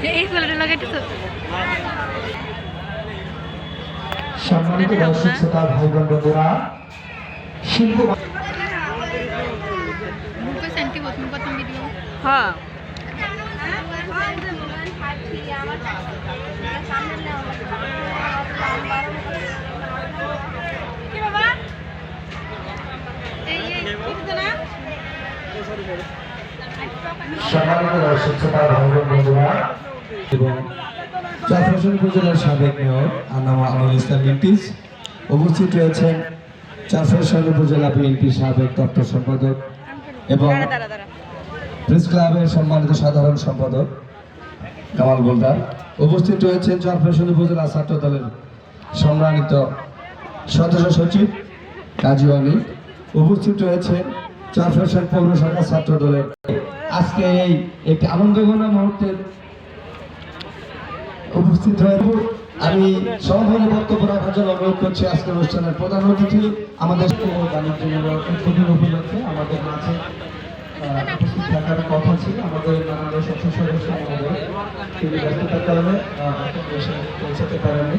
এই ছেলেটা লাগাইতেছ সম্মানিত দর্শক শ্রোতা ভাই বোন বন্ধুরা শিল্প মুখে সেন্টি বসুন প্রথম ভিডিও হ্যাঁ কি বাবা এই না সম্মানিত দর্শক শ্রোতা ভাই বোন বন্ধুরা এবং চারপাশন উপজেলার সাবেক মেয়র আনামা আমিনুল ইসলাম বিনপিস উপস্থিত রয়েছেন চারপাশন উপজেলা বিএনপির সাবেক দপ্তর সম্পাদক এবং প্রেস ক্লাবের সম্মানিত সাধারণ সম্পাদক কামাল গোলদার উপস্থিত রয়েছেন চারপাশন উপজেলা ছাত্র দলের সম্মানিত সদস্য সচিব কাজী অনিল উপস্থিত রয়েছেন চারপাশন পৌরসভা ছাত্র দলের আজকে এই একটি আনন্দঘন মুহূর্তের উপস্থিত হয়ে আমি সভাপতি বক্তব্য রাখার জন্য অনুরোধ করছি আজকের অনুষ্ঠানের প্রধান অতিথি আমাদের বাণিজ্য মেলার উদ্বোধন উপলক্ষে আমাদের মাঝে উপস্থিত থাকার কথা ছিল আমাদের মাননীয় সংসদ সদস্য মহোদয় তিনি ব্যস্ততার কারণে এসে পৌঁছাতে পারেননি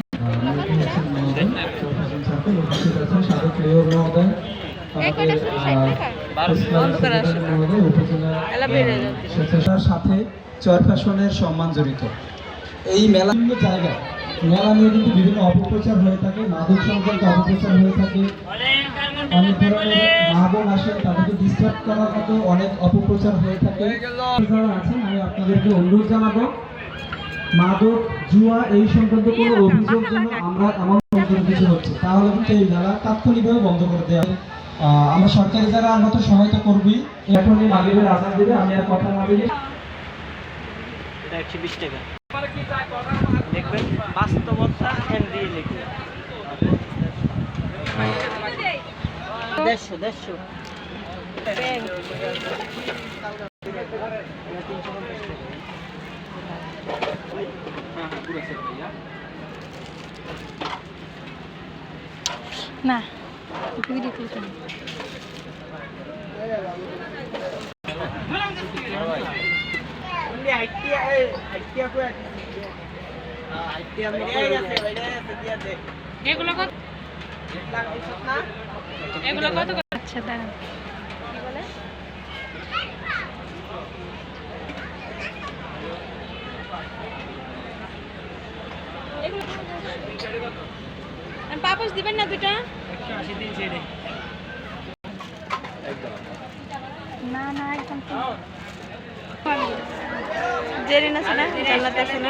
উপস্থিত আছেন সাবেক মেয়র মহোদয় উপজেলার সাথে চরফ্যাশনের সম্মান জড়িত এই মেলা জায়গায় মেলা নিয়ে কিন্তু বিভিন্ন অপপ্রচার হয়ে থাকে মাদক সংক্রান্ত অপপ্রচার হয়ে থাকে অনেক ধরনের মা বোন আসেন তাদেরকে ডিস্টার্ব করার মতো অনেক অপপ্রচার হয়ে থাকে যারা আছেন আমি আপনাদেরকে অনুরোধ জানাবো মাদক জুয়া এই সংক্রান্ত কোনো অভিযোগ যেন আমরা এমন কিছু হচ্ছে তাহলে কিন্তু এই মেলা তাৎক্ষণিকভাবে বন্ধ করে দেওয়া হবে আমরা সরকারি দ্বারা আমরা তো সহায়তা করবি এখনই মালিকের আশ্বাস দেবে আমি আর কথা না বলি এটা 120 টাকা দেখবেন বাস্তবতা হেনরি লিখবে 150 না ভিডিও করতে এগুলো কত এগুলো কত আচ্ছা দাঁড়ান কি বলে পাপোশ দিবেন না দুইটা 180 দিন ছেড়ে না না একদম জেরিন আছে না জান্নাত আছে না